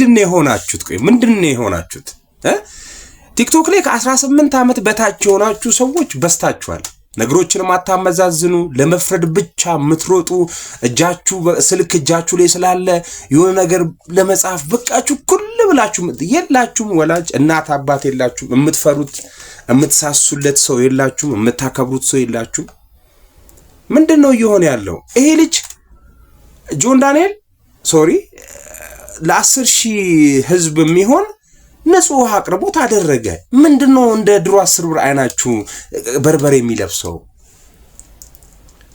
ምንድነው የሆናችሁት? ቆይ ምንድነው የሆናችሁት? ቲክቶክ ላይ ከ18 ዓመት በታች የሆናችሁ ሰዎች በስታችኋል። ነገሮችን ማታመዛዝኑ ለመፍረድ ብቻ ምትሮጡ እጃችሁ ስልክ እጃችሁ ላይ ስላለ የሆነ ነገር ለመጻፍ በቃችሁ ኩል ብላችሁ የላችሁም። ወላጅ እናት አባት የላችሁም። የምትፈሩት የምትሳሱለት ሰው የላችሁም። የምታከብሩት ሰው የላችሁም። ምንድነው እየሆነ ያለው? ይሄ ልጅ ጆን ዳንኤል ለ10,000 ህዝብ የሚሆን ንጹህ አቅርቦት አደረገ። ምንድነው እንደ ድሮ 10 ብር አይናችሁ በርበሬ የሚለብሰው?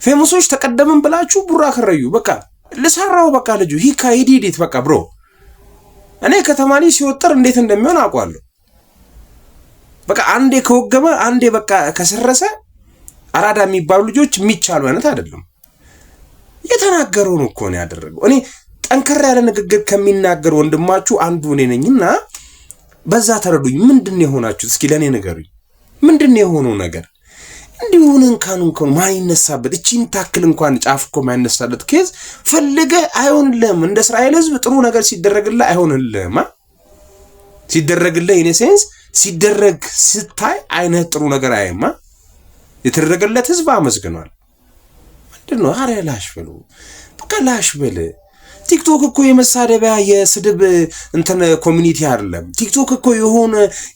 ፌመሶች ተቀደምን ብላችሁ ቡራ ከረዩ። በቃ ለሰራው በቃ ልጁ ሂካይዲት በቃ ብሮ እኔ ከተማኒ ሲወጥር እንዴት እንደሚሆን አውቃለሁ። በቃ አንዴ ከወገመ አንዴ በቃ ከሰረሰ አራዳ የሚባሉ ልጆች የሚቻሉ አይነት አይደለም። የተናገረው ነው እኮ ነው ያደረገው። እኔ ጠንከር ያለ ንግግር ከሚናገር ወንድማችሁ አንዱ እኔ ነኝና በዛ ተረዱኝ። ምንድነው የሆናችሁት? እስኪ ለኔ ንገሩኝ። ምንድነው የሆነው ነገር? እንዲሁን እንካን ማን ይነሳበት? እቺን ታክል እንኳን ጫፍ እኮ ማይነሳለት ኬዝ ፈልገ አይሆንልህም። እንደ እስራኤል ህዝብ ጥሩ ነገር ሲደረግልህ አይሆንልህም። ሲደረግልህ ኢን ሴንስ ሲደረግ ስታይ አይነት ጥሩ ነገር አይማ የተደረገለት ህዝብ አመስግኗል። ምንድነው? አረ ላሽ በሉ በቃ ላሽ በለ። ቲክቶክ እኮ የመሳደቢያ የስድብ እንትን ኮሚኒቲ አይደለም። ቲክቶክ እኮ የሆነ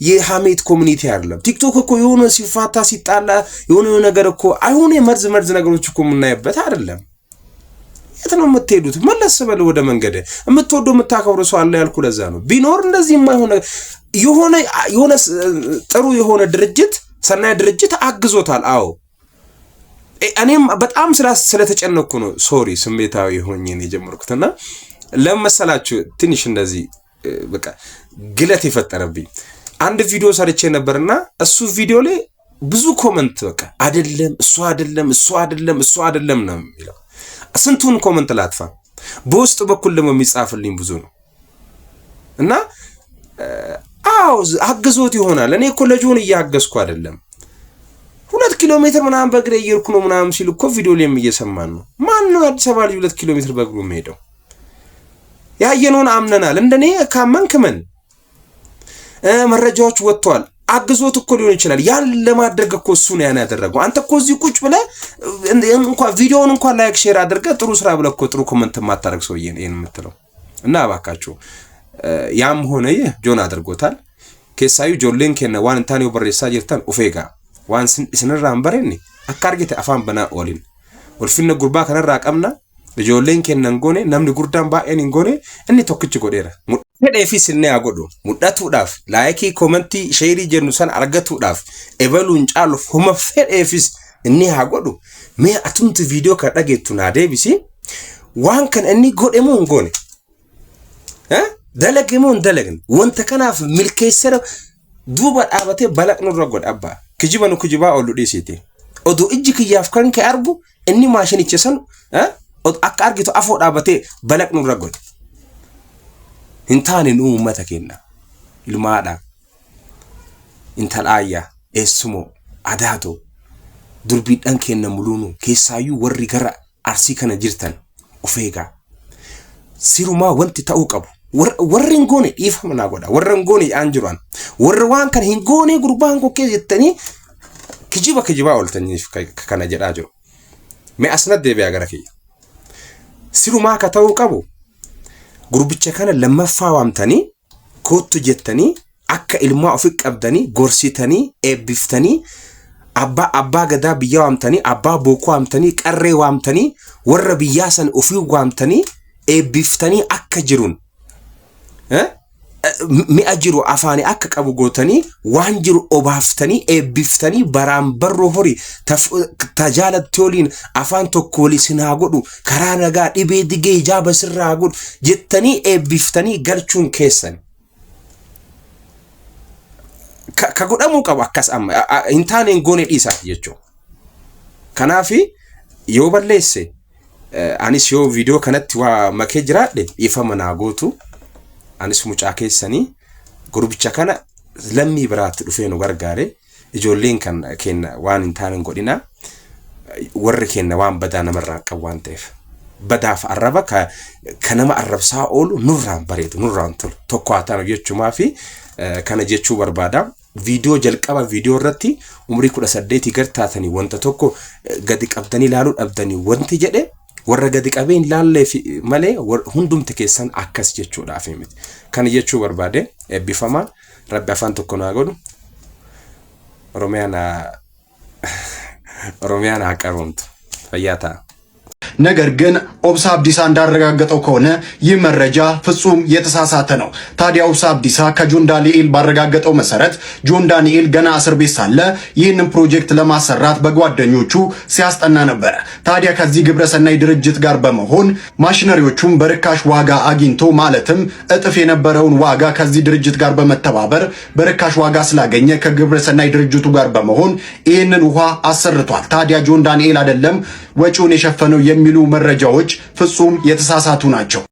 የሐሜት ኮሚኒቲ አይደለም። ቲክቶክ እኮ የሆነ ሲፋታ ሲጣላ የሆነ ነገር እኮ አይሆነ መርዝ ነገሮች እኮ የምናይበት አይደለም። የት ነው የምትሄዱት? መለስ በሉ ወደ መንገድ። የምትወደው የምታከብሩ ሰው አለ ያልኩ ለዛ ነው። ቢኖር እንደዚህ የሆነ ጥሩ የሆነ ድርጅት ሰናይ ድርጅት አግዞታል። አዎ እኔም በጣም ስለተጨነኩ ነው ስሜታዊ ሆኜ ነው የጀመርኩትና ለመሰላችሁ ትንሽ እንደዚህ በቃ ግለት ይፈጠረብኝ አንድ ቪዲዮ ሰርቼ ነበርና እሱ ቪዲዮ ላይ ብዙ ኮሜንት በቃ አይደለም እሱ አይደለም ነው የሚለው። ስንቱን ኮሜንት ላጥፋ? በውስጥ በኩል ደግሞ የሚጻፍልኝ ብዙ ነው እና አግዞት ይሆናል። እኔ እኮ ለጆን እያገዝኩ አይደለም 2 ኪሎ ሜትር ምናምን በእግሬ እየሄድኩ ነው ምናምን ሲል እኮ ቪዲዮ ላይ እየሰማን ነው። ማን ነው አዲስ አበባ ልጅ 2 ኪሎ ሜትር በእግሩ የሚሄደው? ያየነውን አምነናል። እንደኔ ካመንክ ምን መረጃዎች ወጥቷል። አግዞት እኮ ሊሆን ይችላል። ያን ለማድረግ እኮ እሱ ነው ያን ያደረገው። አንተ እኮ እዚህ ቁጭ ብለህ እንኳን ቪዲዮውን እንኳን ላይክ ሼር አድርገህ ጥሩ ስራ ብለህ እኮ ጥሩ ኮሜንት ማታረግ ሰውዬ ነው የምትለው። እና አባካችሁ ያም ሆነ ጆን አድርጎታል። ከሳዩ ጆሌን ከነ ዋን ታኒው በሬሳ ጀርታን ኡፌጋ ዋን ስንራን በረኒ አካርገተ አፋን በና ኦሊን ወልፍነ ጉርባ ከነራ ቀምና ጆሌን ከነን ጎኔ ነምኒ ጉርዳን ባኤን ጎኔ እኒ ቶክች ጎዴራ ሄደፊስ እነ ያጎዶ ሙዳቱ ዳፍ ላይክ ኮሜንት ሼሪ ጀኑሰን አርገቱ ዳፍ ኤቨሉን ጫሉ ሆመ ሄደፊስ እኒ ያጎዶ ሜ አቱምት ቪዲዮ ከዳጌቱና ዴቢሲ ዋን ከን እኒ ጎዴሞ ጎኔ ደለገሞን ደለግን ወንተ ከናፍ ሚልከይሰረ ዱባ ዳበቴ በለቅ ነው ረጎድ አባ ክጅበኑ ክጅባ ኦሉ ዲሲቲ ኦዱ እጅክ ያፍከን ከአርቡ እኒ ማሽን ይቸሰን አካርጊቱ አፎ ዳበቴ በለቅ ነው ረጎድ እንታኒ ነው መተከና ilmaada intalaya esmo adato durbi dankenna mulunu kesayu warri gara arsi kana jirtan ufega siruma wanti tauqabu warren gone ifamna goda warren gone anjuran warwan kan hingone gurban ko kejettani kijiba oltani kana jadajo me asnad de biya garaki siruma ka tauqabu gurbicha kana lamafawamtani kotu jettani akka ilma ofi qabdani gorsitani ebiftani abba gada biyawamtani abba bokwamtani qarrewamtani warra biyasan ofi gwamtani ebiftani akka jirun mi ajiru afani akka qabu gotani wanjiru obaftani ebiftani barambarro hori tajalat tolin afan tokkoli sinagodu karanaga dibe dige ijaba sirragud jettani ebiftani galchun kesan kagodamu qabu akkas amma intanen gone disa jecho kanafi yo ballesse anis yo video kanatti wa makejrade ifamana gotu anis mucaa keessani gurbicha kana lammi biraat dhufeenu gargaare ijoolleen kan kenna waan intaanen godina warri kenna waan badana marraa qabwan teef badaaf arraba kanama arrabsaa oolu nurraan bareedu nurraan tolu tokkaataa jechuumaa fi kana jechuu barbaada viidiyoo jalqaba viidiyoo irratti umrii 18 gartaatanii wanta tokko gadi qabdanii ilaaluu dhabdanii wanti jedhe warra gadi qabeen ilaalle malee hundumti keessan akkas jechuudhaaf miti kana jechuu barbaade eebbifamaa rabbi afaan tokko naa godhu ኦሮሚያን አቀርቡት ፈያታ ነገር ግን ኦብሳ አብዲሳ እንዳረጋገጠው ከሆነ ይህ መረጃ ፍጹም የተሳሳተ ነው። ታዲያ ኦብሳ አብዲሳ ከጆን ዳንኤል ባረጋገጠው መሰረት ጆን ዳንኤል ገና እስር ቤት ሳለ ይህንን ፕሮጀክት ለማሰራት በጓደኞቹ ሲያስጠና ነበር። ታዲያ ከዚህ ግብረሰናይ ድርጅት ጋር በመሆን ማሽነሪዎቹን በርካሽ ዋጋ አግኝቶ ማለትም እጥፍ የነበረውን ዋጋ ከዚህ ድርጅት ጋር በመተባበር በርካሽ ዋጋ ስላገኘ ከግብረሰናይ ድርጅቱ ጋር በመሆን ይህንን ውሃ አሰርቷል። ታዲያ ጆን ዳንኤል አይደለም ወጪውን የሸፈነው የሚሉ መረጃዎች ፍጹም የተሳሳቱ ናቸው።